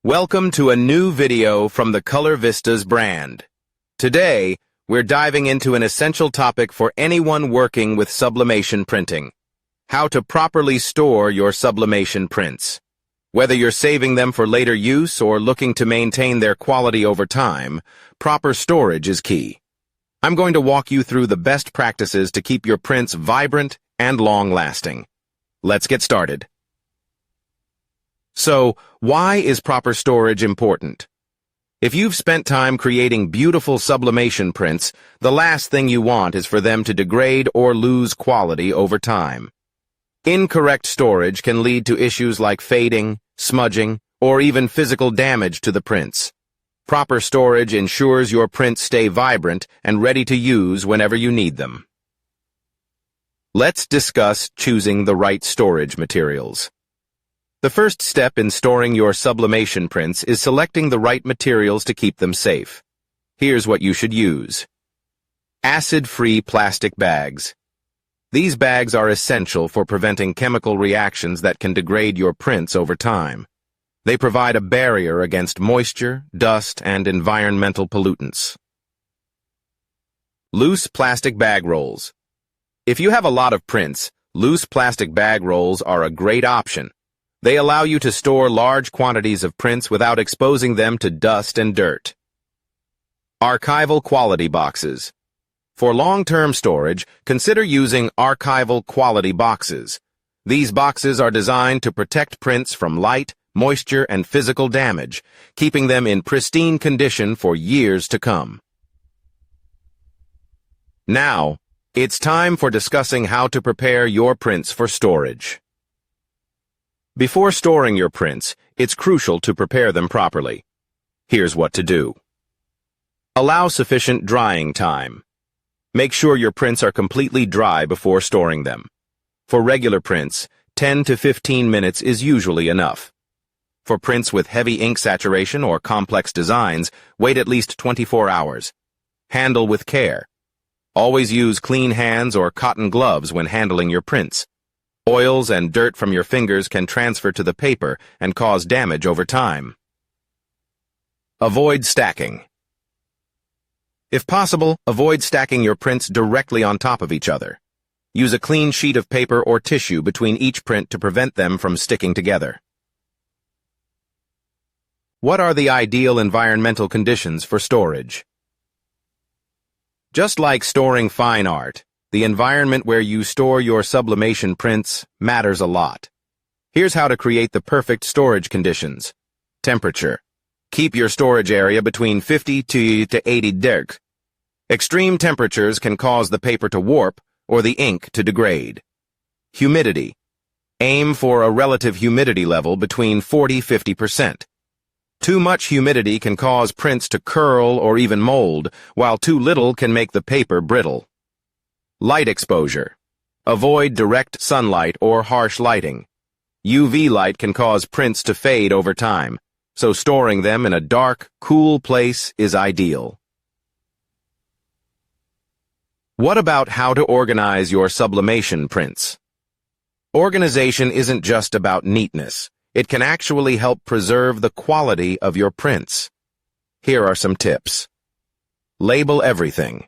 Welcome to a new video from the Color Vistas brand. Today, we're diving into an essential topic for anyone working with sublimation printing: how to properly store your sublimation prints. Whether you're saving them for later use or looking to maintain their quality over time, proper storage is key. I'm going to walk you through the best practices to keep your prints vibrant and long-lasting. Let's get started. So, why is proper storage important? If you've spent time creating beautiful sublimation prints, the last thing you want is for them to degrade or lose quality over time. Incorrect storage can lead to issues like fading, smudging, or even physical damage to the prints. Proper storage ensures your prints stay vibrant and ready to use whenever you need them. Let's discuss choosing the right storage materials. The first step in storing your sublimation prints is selecting the right materials to keep them safe. Here's what you should use. Acid-free plastic bags. These bags are essential for preventing chemical reactions that can degrade your prints over time. They provide a barrier against moisture, dust, and environmental pollutants. Loose plastic bag rolls. If you have a lot of prints, loose plastic bag rolls are a great option. They allow you to store large quantities of prints without exposing them to dust and dirt. Archival quality boxes. For long-term storage, consider using archival quality boxes. These boxes are designed to protect prints from light, moisture, and physical damage, keeping them in pristine condition for years to come. Now, it's time for discussing how to prepare your prints for storage. Before storing your prints, it's crucial to prepare them properly. Here's what to do. Allow sufficient drying time. Make sure your prints are completely dry before storing them. For regular prints, 10 to 15 minutes is usually enough. For prints with heavy ink saturation or complex designs, wait at least 24 hours. Handle with care. Always use clean hands or cotton gloves when handling your prints. Oils and dirt from your fingers can transfer to the paper and cause damage over time. Avoid stacking. If possible, avoid stacking your prints directly on top of each other. Use a clean sheet of paper or tissue between each print to prevent them from sticking together. What are the ideal environmental conditions for storage? Just like storing fine art, the environment where you store your sublimation prints matters a lot. Here's how to create the perfect storage conditions. Temperature. Keep your storage area between 50 to 80 degrees. Extreme temperatures can cause the paper to warp or the ink to degrade. Humidity. Aim for a relative humidity level between 40–50%. Too much humidity can cause prints to curl or even mold, while too little can make the paper brittle. Light exposure. Avoid direct sunlight or harsh lighting. UV light can cause prints to fade over time, so storing them in a dark, cool place is ideal. What about how to organize your sublimation prints? Organization isn't just about neatness. It can actually help preserve the quality of your prints. Here are some tips. Label everything.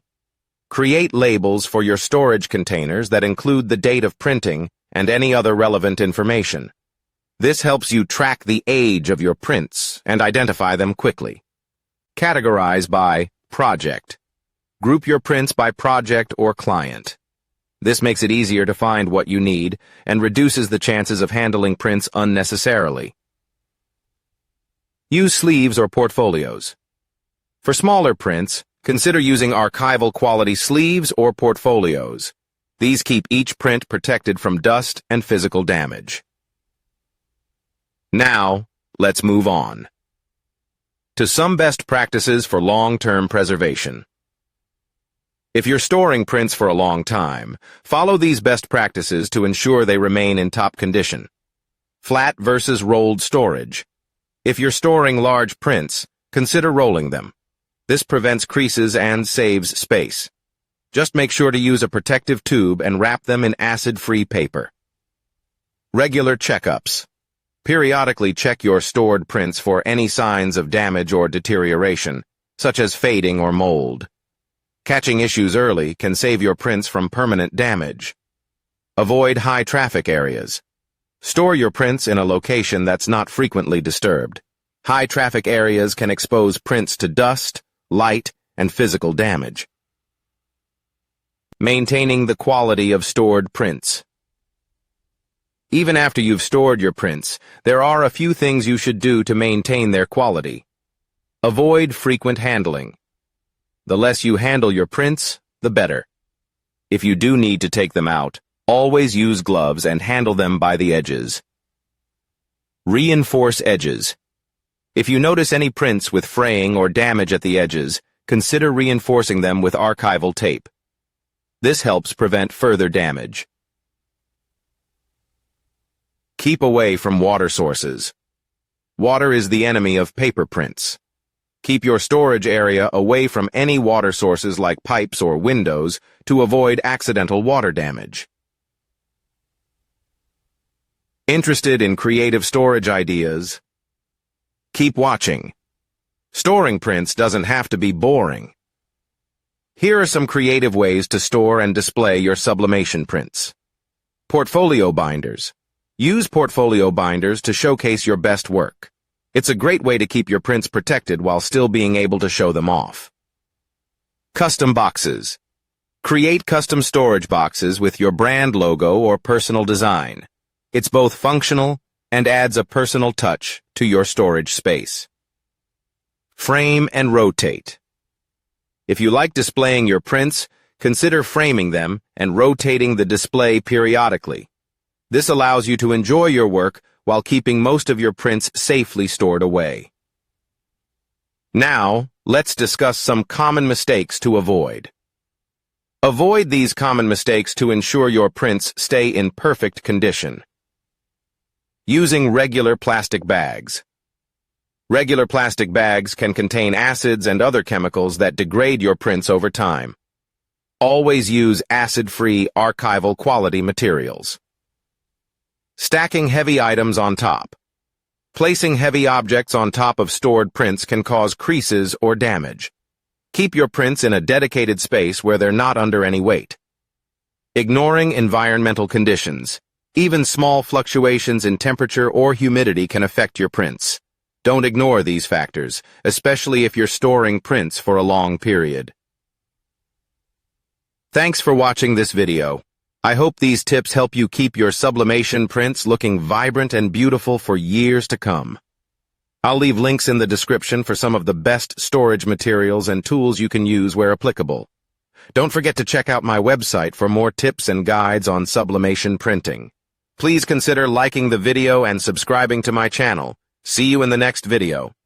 Create labels for your storage containers that include the date of printing and any other relevant information. This helps you track the age of your prints and identify them quickly. Categorize by project. Group your prints by project or client. This makes it easier to find what you need and reduces the chances of handling prints unnecessarily. Use sleeves or portfolios. For smaller prints, consider using archival quality sleeves or portfolios. These keep each print protected from dust and physical damage. Now, let's move on to some best practices for long-term preservation. If you're storing prints for a long time, follow these best practices to ensure they remain in top condition. Flat versus rolled storage. If you're storing large prints, consider rolling them. This prevents creases and saves space. Just make sure to use a protective tube and wrap them in acid-free paper. Regular checkups. Periodically check your stored prints for any signs of damage or deterioration, such as fading or mold. Catching issues early can save your prints from permanent damage. Avoid high traffic areas. Store your prints in a location that's not frequently disturbed. High traffic areas can expose prints to dust, light, and physical damage. Maintaining the quality of stored prints. Even after you've stored your prints, there are a few things you should do to maintain their quality. Avoid frequent handling. The less you handle your prints, the better. If you do need to take them out, always use gloves and handle them by the edges. Reinforce edges. If you notice any prints with fraying or damage at the edges, consider reinforcing them with archival tape. This helps prevent further damage. Keep away from water sources. Water is the enemy of paper prints. Keep your storage area away from any water sources like pipes or windows to avoid accidental water damage. Interested in creative storage ideas? Keep watching. Storing prints doesn't have to be boring. Here are some creative ways to store and display your sublimation prints. Portfolio binders. Use portfolio binders to showcase your best work. It's a great way to keep your prints protected while still being able to show them off. Custom boxes. Create custom storage boxes with your brand logo or personal design. It's both functional and adds a personal touch to your storage space. Frame and rotate. If you like displaying your prints, consider framing them and rotating the display periodically. This allows you to enjoy your work while keeping most of your prints safely stored away. Now, let's discuss some common mistakes to avoid. Avoid these common mistakes to ensure your prints stay in perfect condition. Using regular plastic bags. Regular plastic bags can contain acids and other chemicals that degrade your prints over time. Always use acid-free, archival quality materials. Stacking heavy items on top. Placing heavy objects on top of stored prints can cause creases or damage. Keep your prints in a dedicated space where they're not under any weight. Ignoring environmental conditions. Even small fluctuations in temperature or humidity can affect your prints. Don't ignore these factors, especially if you're storing prints for a long period. Thanks for watching this video. I hope these tips help you keep your sublimation prints looking vibrant and beautiful for years to come. I'll leave links in the description for some of the best storage materials and tools you can use where applicable. Don't forget to check out my website for more tips and guides on sublimation printing. Please consider liking the video and subscribing to my channel. See you in the next video.